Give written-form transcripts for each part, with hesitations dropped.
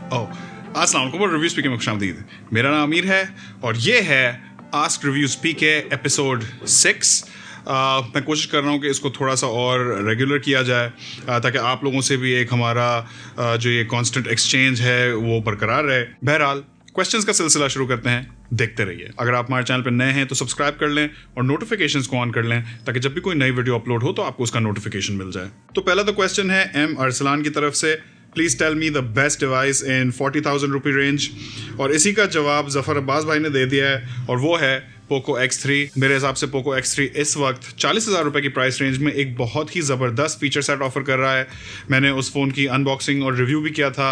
अस्सलाम वालेकुम और रिव्यू स्पीक में खुशामदीद। मेरा नाम अमीर है और ये है आस्क रिव्यू स्पीक एपिसोड 6। मैं कोशिश कर रहा हूँ कि इसको थोड़ा सा और रेगुलर किया जाए ताकि आप लोगों से भी एक हमारा जो ये कांस्टेंट एक्सचेंज है वो बरकरार रहे। बहरहाल क्वेश्चंस का सिलसिला शुरू करते हैं, देखते रहिए। अगर आप हमारे चैनल पर नए हैं तो सब्सक्राइब कर लें और नोटिफिकेशंस को ऑन कर लें ताकि जब भी कोई नई वीडियो अपलोड हो तो आपको उसका नोटिफिकेशन मिल जाए। तो पहला तो क्वेश्चन है एम अरसलान की तरफ से, please tell me the best device in 40,000 rupee range. और इसी का जवाब जफर अब्बास भाई ने दे दिया है और वो है पोको X3। मेरे हिसाब से पोको X3 इस वक्त 40,000 रुपए की प्राइस रेंज में एक बहुत ही ज़बरदस्त फीचर सेट ऑफर कर रहा है। मैंने उस फ़ोन की अनबॉक्सिंग और रिव्यू भी किया था,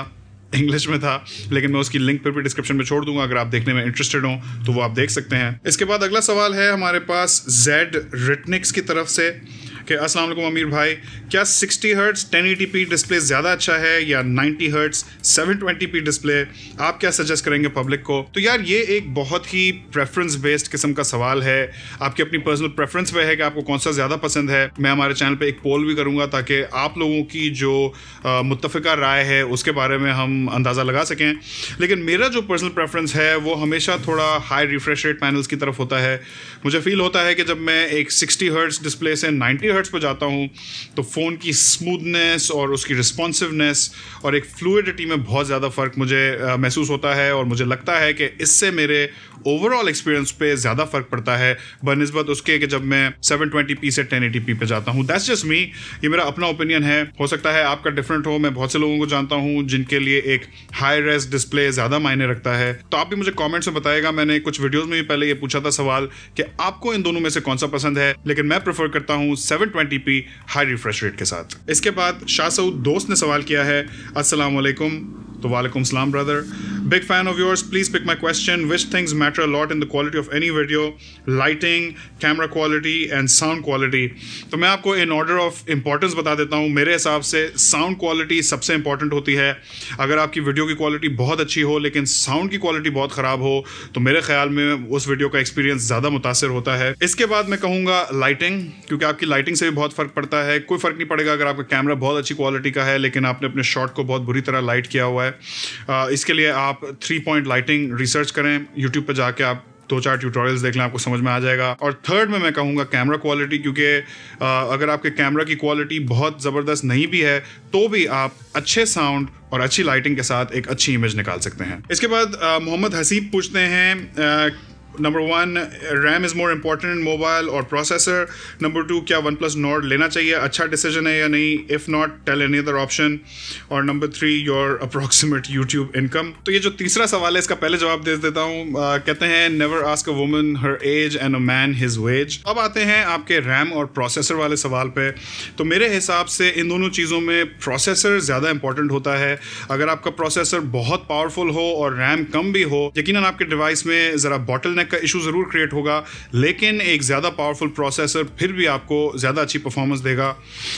इंग्लिश में था, लेकिन मैं उसकी लिंक पर भी डिस्क्रिप्शन में छोड़ दूंगा। अगर आप देखने में इंटरेस्टेड हो तो वो आप देख सकते हैं। इसके बाद अगला सवाल है हमारे पास जेड रिटनिक्स की तरफ से कि अस्सलाम वालेकुम अमीर भाई, क्या 60 हर्ट्ज 1080p डिस्प्ले ज़्यादा अच्छा है या 90 हर्ट्ज 720p डिस्प्ले? आप क्या सजेस्ट करेंगे पब्लिक को? तो यार ये एक बहुत ही प्रेफरेंस बेस्ड किस्म का सवाल है। आपकी अपनी पर्सनल प्रेफरेंस पे है कि आपको कौन सा ज़्यादा पसंद है। मैं हमारे चैनल पे एक पोल भी करूँगा ताकि आप लोगों की जो मुत्तफ़िका राय है उसके बारे में हम अंदाज़ा लगा सकें। लेकिन मेरा जो पर्सनल प्रेफरेंस है वो हमेशा थोड़ा हाई रिफ्रेश रेट पैनल्स की तरफ होता है। मुझे फील होता है कि जब मैं एक 60 हर्ट्ज डिस्प्ले से 90 हर्ट्ज पर जाता हूँ तो फ़ोन की स्मूथनेस और उसकी रिस्पॉन्सिवनेस और एक फ्लूइडिटी में बहुत ज़्यादा फ़र्क मुझे महसूस होता है और मुझे लगता है कि इससे मेरे ओवरऑल एक्सपीरियंस पे ज़्यादा फ़र्क पड़ता है बनस्बत उसके कि जब मैं 720p से 1080p पे जाता हूँ। दैट्स जस्ट मी, ये मेरा अपना ओपिनियन है, हो सकता है आपका डिफरेंट हो। मैं बहुत से लोगों को जानता हूँ जिनके लिए एक हाई रेस डिस्प्ले ज़्यादा मायने रखता है। तो आप भी मुझे कॉमेंट्स में बताएगा। मैंने कुछ वीडियोज़ में भी पहले ये पूछा था सवाल कि आपको इन दोनों में से कौन सा पसंद है, लेकिन मैं प्रेफर करता हूँ 720p हाई रिफ्रेश रेट के साथ। इसके बाद शाह सऊद दोस्त ने सवाल किया है, अस्सलाम वालेकुम। तो वालेकुम सलाम brother, big fan of yours, please pick my question, which things matter a lot in the quality of any video, lighting, camera quality and sound quality. तो मैं आपको इन ऑर्डर ऑफ इंपॉर्टेंस बता देता हूँ। मेरे हिसाब से साउंड क्वालिटी सबसे इंपॉर्टेंट होती है। अगर आपकी वीडियो की क्वालिटी बहुत अच्छी हो लेकिन साउंड की क्वालिटी बहुत ख़राब हो तो मेरे ख्याल में उस वीडियो का एक्सपीरियंस ज़्यादा मुतासर होता है। इसके बाद मैं कहूँगा लाइटिंग, क्योंकि आपकी लाइटिंग से भी बहुत फ़र्क पड़ता है। कोई फ़र्क नहीं पड़ेगा अगर आपका कैमरा बहुत अच्छी क्वालिटी का है लेकिन आपने अपने शॉट को बहुत बुरी तरह लाइट किया हुआ है। इसके लिए आप 3 पॉइंट लाइटिंग रिसर्च करें, यूट्यूब पे जाके आप 2-4 ट्यूटोरियल्स देख लें, आपको समझ में आ जाएगा। और थर्ड में मैं कहूँगा कैमरा क्वालिटी, क्योंकि अगर आपके कैमरा की क्वालिटी बहुत ज़बरदस्त नहीं भी है तो भी आप अच्छे साउंड और अच्छी लाइटिंग के साथ एक अच्छी इमेज निकाल सकते हैं। इसके बाद मोहम्मद हसीब पूछते हैं, number 1, RAM is more important in mobile और प्रोसेसर। नंबर 2, क्या वन प्लस नॉर्ड लेना चाहिए, अच्छा डिसीजन है या नहीं, if not tell any other option. और number 3, your approximate YouTube income. तो ये जो तीसरा सवाल है इसका पहले जवाब दे देता हूँ। कहते हैं never ask a woman her age and a man his wage. अब आते हैं आपके रैम और प्रोसेसर वाले सवाल पे। तो मेरे हिसाब से इन दोनों चीज़ों में प्रोसेसर ज़्यादा इंपॉर्टेंट होता है। अगर आपका प्रोसेसर बहुत पावरफुल हो और रैम कम भी हो, यकीनन आपके डिवाइस में ज़रा बॉटल का इशू ज़रूर क्रिएट होगा, लेकिन एक ज़्यादा पावरफुल प्रोसेसर फिर भी आपको ज़्यादा अच्छी परफॉर्मेंस देगा।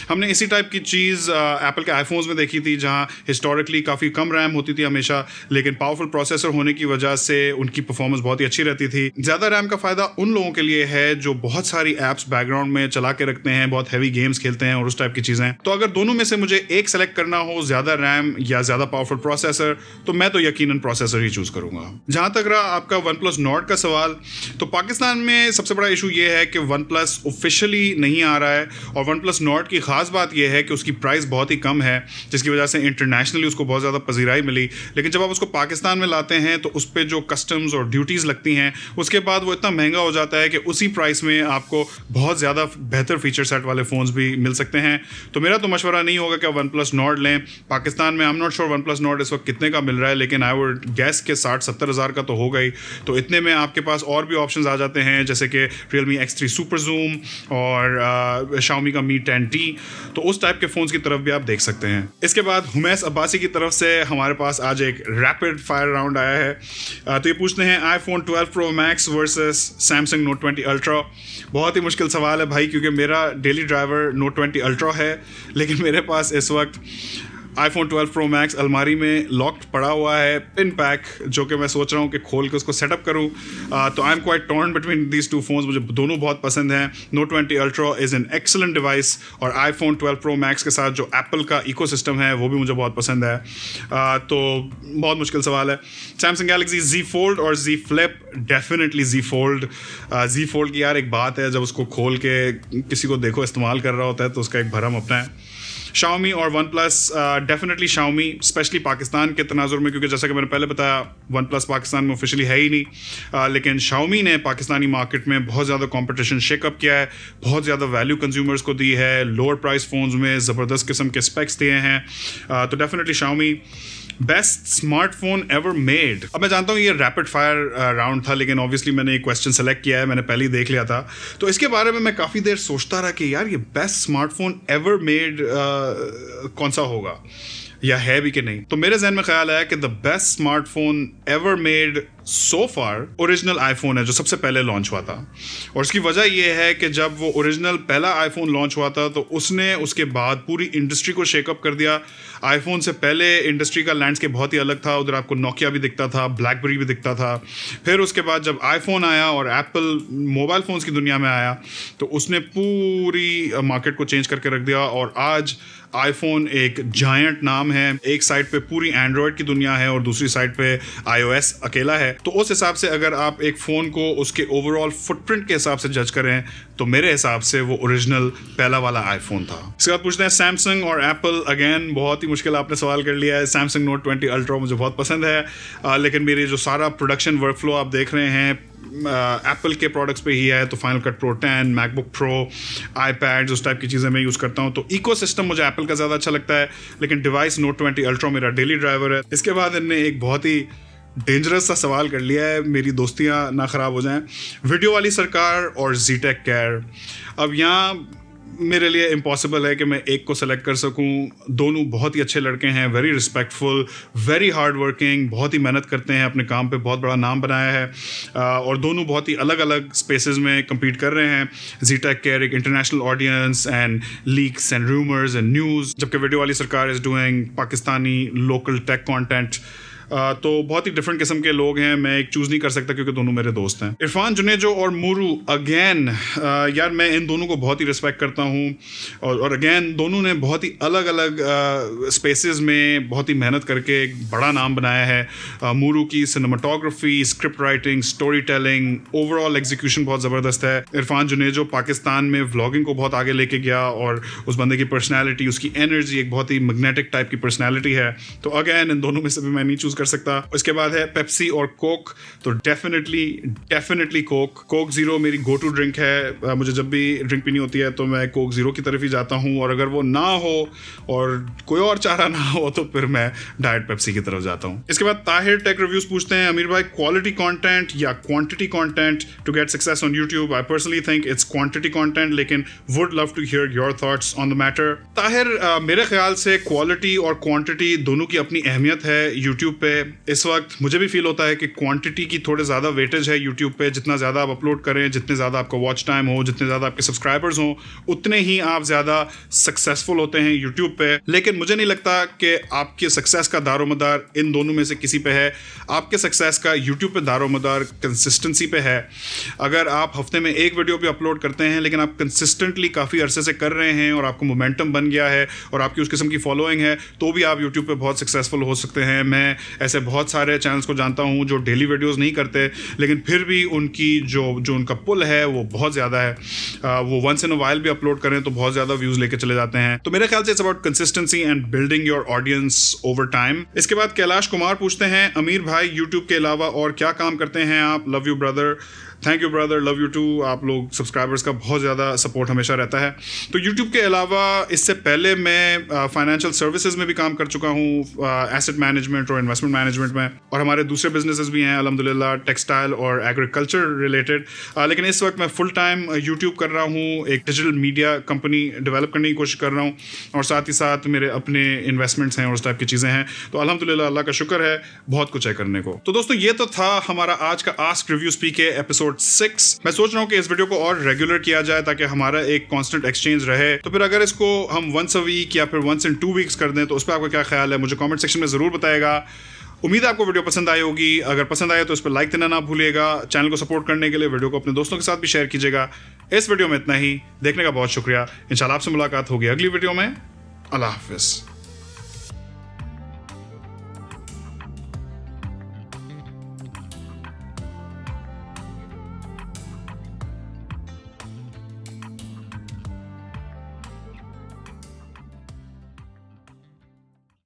हमने इसी टाइप की चीज़ एप्पल के आईफोन्स में देखी थी जहां हिस्टोरिकली काफ़ी कम रैम होती थी हमेशा, लेकिन पावरफुल प्रोसेसर होने की वजह से उनकी परफॉर्मेंस बहुत ही अच्छी रहती थी। ज़्यादा रैम का फ़ायदा उन लोगों के लिए है जो बहुत सारी ऐप्स बैकग्राउंड में चला के रखते हैं, बहुत हैवी गेम्स खेलते हैं और उस टाइप की चीज़ें। तो अगर दोनों में से मुझे एक सेलेक्ट करना हो, ज़्यादा रैम या ज़्यादा पावरफुल प्रोसेसर, तो मैं तो यकीनन प्रोसेसर ही चूज़ करूँगा। जहाँ तक रहा आपका वन प्लस नॉर्ड का सवाल, तो पाकिस्तान में सबसे बड़ा इशू ये है कि वन प्लस ऑफिशियली नहीं आ रहा है और वन प्लस नॉर्ड की ख़ास बात यह है कि उसकी प्राइस बहुत ही कम है, जिसकी वजह से इंटरनेशनली उसको बहुत ज़्यादा पजीराई मिली। लेकिन जब आप उसको पाकिस्तान में लाते हैं तो उस पर जो कस्टम्स और ड्यूटीज़ लगती हैं उसके बाद वो इतना महंगा हो जाता है कि उसी प्राइस में आपको बहुत ज़्यादा बेहतर फीचर सेट वाले फ़ोन्स भी मिल सकते हैं। तो मेरा तो मशवरा नहीं होगा कि वन प्लस नॉर्ड लें। पाकिस्तान में I am not sure one plus Nord इस वक्त कितने का मिल रहा है, लेकिन आई वुड गैस के 60-70 हज़ार का तो हो गई। तो इतने में आपके पास और भी ऑप्शंस आ जाते हैं जैसे कि Realme X3 सुपर जूम और Xiaomi का Mi 10T। तो उस टाइप के फ़ोन्स की तरफ भी आप देख सकते हैं। इसके बाद हुमैस अब्बासी की तरफ से हमारे पास आज एक रैपिड फायर राउंड आया है। तो ये पूछते हैं iPhone 12 Pro Max versus Samsung Note 20 Ultra। बहुत ही मुश्किल सवाल है भाई, क्योंकि मेरा डेली ड्राइवर Note 20 Ultra है, लेकिन मेरे पास इस वक्त iPhone 12 Pro Max अलमारी में लॉक्ड पड़ा हुआ है, पिन पैक, जो कि मैं सोच रहा हूँ कि खोल के उसको सेटअप करूँ। तो I am quite torn between these two phones, मुझे दोनों बहुत पसंद हैं। Note 20 Ultra is an excellent device और iPhone 12 Pro Max के साथ जो एप्पल का इकोसिस्टम है वो भी मुझे बहुत पसंद है। तो बहुत मुश्किल सवाल है। Samsung Galaxy Z Fold और Z Flip, definitely Z Fold। Z Fold की यार एक बात है, जब उसको खोल के किसी को देखो इस्तेमाल कर रहा होता है तो उसका एक भरम अपना है। Xiaomi और OnePlus, definitely Xiaomi, specially Pakistan के तनाजुर में, क्योंकि जैसा कि मैंने पहले बताया OnePlus पाकिस्तान में ऑफिशियली है ही नहीं, लेकिन Xiaomi ने पाकिस्तानी मार्केट में बहुत ज़्यादा कंपटीशन शेकअप किया है, बहुत ज़्यादा वैल्यू कंज्यूमर्स को दी है, लोअर प्राइस फ़ोन्स में ज़बरदस्त किस्म के स्पेक्स दिए हैं। तो definitely Xiaomi best smartphone ever made. अब मैं जानता हूँ ये रैपिड फायर राउंड था, लेकिन ऑब्वियसली मैंने एक क्वेश्चन सेलेक्ट किया है, मैंने पहले ही देख लिया था, तो इसके बारे में मैं काफ़ी देर सोचता रहा कि यार ये बेस्ट स्मार्टफोन एवर मेड कौन सा होगा या है भी कि नहीं। तो मेरे जहन में ख्याल आया कि the best smartphone ever made so far original iPhone है, जो सबसे पहले लॉन्च हुआ था। और उसकी वजह यह है कि जब वो ओरिजिनल पहला आईफोन लॉन्च हुआ था तो उसने उसके बाद पूरी इंडस्ट्री को शेकअप कर दिया। आईफोन से पहले इंडस्ट्री का लैंडस्केप बहुत ही अलग था, उधर आपको नोकिया भी दिखता था, ब्लैकबेरी भी दिखता था। फिर उसके बाद जब आईफोन आया और एप्पल मोबाइल फ़ोन्स की दुनिया में आया तो उसने पूरी मार्केट को चेंज करके रख दिया। और आज आईफोन एक जायंट नाम है, एक साइड पे पूरी एंड्रॉयड की दुनिया है और दूसरी साइड पे iOS अकेला है। तो उस हिसाब से अगर आप एक फ़ोन को उसके ओवरऑल फुटप्रिंट के हिसाब से जज करें तो मेरे हिसाब से वो ओरिजिनल पहला वाला आईफोन था। इसके बाद पूछते हैं सैमसंग और एप्पल। अगेन बहुत ही मुश्किल आपने सवाल कर लिया है। सैमसंग Note 20 Ultra मुझे बहुत पसंद है, लेकिन मेरे जो सारा प्रोडक्शन वर्कफ्लो आप देख रहे हैं एप्पल के प्रोडक्ट्स पे ही है। तो final cut pro 10, MacBook pro, iPad, उस टाइप की चीज़ें मैं यूज़ करता हूँ। तो इकोसिस्टम मुझे एप्पल का ज़्यादा अच्छा लगता है, लेकिन डिवाइस Note 20 Ultra मेरा डेली ड्राइवर है। इसके बाद इनने एक बहुत ही डेंजरस सा सवाल कर लिया है, मेरी दोस्तियाँ ना ख़राब हो जाएं, वीडियो वाली सरकार और Z-Tech Care। अब यहाँ मेरे लिए इम्पॉसिबल है कि मैं एक को सेलेक्ट कर सकूं। दोनों बहुत ही अच्छे लड़के हैं, very respectful, very hard working, बहुत ही मेहनत करते हैं, अपने काम पे बहुत बड़ा नाम बनाया है, और दोनों बहुत ही अलग अलग स्पेसेस में compete कर रहे हैं। Z-Tech Care एक international audience and leaks and rumours and news, जबकि वीडियो वाली सरकार is doing Pakistani local tech content. तो बहुत ही डिफरेंट किस्म के लोग हैं, मैं एक चूज़ नहीं कर सकता क्योंकि दोनों मेरे दोस्त हैं। इरफान जुनेजो और मूरू, अगेन यार मैं इन दोनों को बहुत ही रिस्पेक्ट करता हूँ, और अगेन दोनों ने बहुत ही अलग अलग स्पेसेस में बहुत ही मेहनत करके एक बड़ा नाम बनाया है। मूरू की cinematography, script writing, story telling, overall execution बहुत ज़बरदस्त है। इरफान जुनेजो पाकिस्तान में व्लॉगिंग को बहुत आगे लेके गया, और उस बंदे की पर्सनैलिटी, उसकी एनर्जी एक बहुत ही मैग्नेटिक टाइप की पर्सनैलिटी है। तो अगेन इन दोनों में से भी मैं नहीं चूज़ कर सकता। उसके बाद है पेप्सी और कोक, तो डेफिनेटली कोक ज़ीरो मेरी गो टू ड्रिंक है। मुझे जब भी ड्रिंक पीनी होती है तो मैं कोक ज़ीरो की तरफ ही जाता हूँ, और अगर वो ना हो और कोई और चारा ना हो तो फिर मैं डाइट पेप्सी की तरफ जाता हूँ। इसके बाद ताहिर टेक रिव्यूज पूछते हैं, अमीर भाई क्वालिटी कंटेंट या quantity content to get success on YouTube? I personally think it's quantity content, लेकिन would love to hear your thoughts on the matter. Tahir, मेरे ख्याल से क्वालिटी और क्वांटिटी दोनों की अपनी अहमियत है यूट्यूब पे। इस वक्त मुझे भी फील होता है कि क्वांटिटी की थोड़े ज़्यादा वेटेज है यूट्यूब पे। जितना ज़्यादा आप अपलोड करें, जितने ज़्यादा आपका वॉच टाइम हो, जितने ज़्यादा आपके सब्सक्राइबर्स हों, उतने ही आप ज़्यादा सक्सेसफुल होते हैं यूट्यूब पे। लेकिन मुझे नहीं लगता कि आपके सक्सेस का दारोमदार इन दोनों में से किसी पे है। आपके सक्सेस का यूट्यूब पे दारोमदार कंसिस्टेंसी पे है। अगर आप हफ्ते में एक वीडियो भी अपलोड करते हैं, लेकिन आप कंसिस्टेंटली काफ़ी अरसे से कर रहे हैं और आपको मोमेंटम बन गया है और आपकी उस किस्म की फॉलोइंग है, तो भी आप यूट्यूब पे बहुत सक्सेसफुल हो सकते हैं। मैं ऐसे बहुत सारे चैनल्स को जानता हूं जो डेली वीडियोस नहीं करते, लेकिन फिर भी उनकी जो उनका पुल है वो बहुत ज़्यादा है। वो वंस इन अ वाइल भी अपलोड करें तो बहुत ज़्यादा व्यूज़ लेके चले जाते हैं। तो मेरे ख्याल से it's about consistency and building your audience over time. इसके बाद कैलाश कुमार पूछते हैं, अमीर भाई यूट्यूब के अलावा और क्या काम करते हैं आप? Love you brother. Thank you brother, love you too. आप लोग सब्सक्राइबर्स का बहुत ज़्यादा सपोर्ट हमेशा रहता है। तो यूट्यूब के अलावा इससे पहले मैं फाइनेंशियल सर्विसेज में भी काम कर चुका हूँ, एसेट मैनेजमेंट और इन्वेस्टमेंट मैनेजमेंट में, और हमारे दूसरे बिजनेसेस भी हैं अल्हम्दुलिल्लाह, टेक्सटाइल और एग्रीकल्चर रिलेटेड। लेकिन इस वक्त मैं फुल टाइम यूट्यूब कर रहा हूँ, एक डिजिटल मीडिया कंपनी डेवलप करने की कोशिश कर रहा हूँ, और साथ ही साथ मेरे अपने इन्वेस्टमेंट्स हैं और उस टाइप की चीज़ें हैं। तो अल्हम्दुलिल्लाह, अल्लाह का शुक्र है, बहुत कुछ है करने को। तो दोस्तों, ये तो था हमारा आज का ask review speak episode episode 6। मैं सोच रहा हूँ कि इस वीडियो को और रेगुलर किया जाए ताकि हमारा एक कांस्टेंट एक्सचेंज रहे। तो फिर अगर इसको हम वंस अ वीक या फिर वंस इन 2 वीक्स कर दें तो उस पर आपका क्या ख्याल है, मुझे कमेंट सेक्शन में ज़रूर बताएगा। उम्मीद है आपको वीडियो पसंद आई होगी। अगर पसंद आए तो इस पर लाइक देना ना भूलिएगा। चैनल को सपोर्ट करने के लिए वीडियो को अपने दोस्तों के साथ भी शेयर कीजिएगा। इस वीडियो में इतना ही। देखने का बहुत शुक्रिया। इंशाल्लाह आपसे मुलाकात होगी अगली वीडियो में। अल्लाह हाफिज़।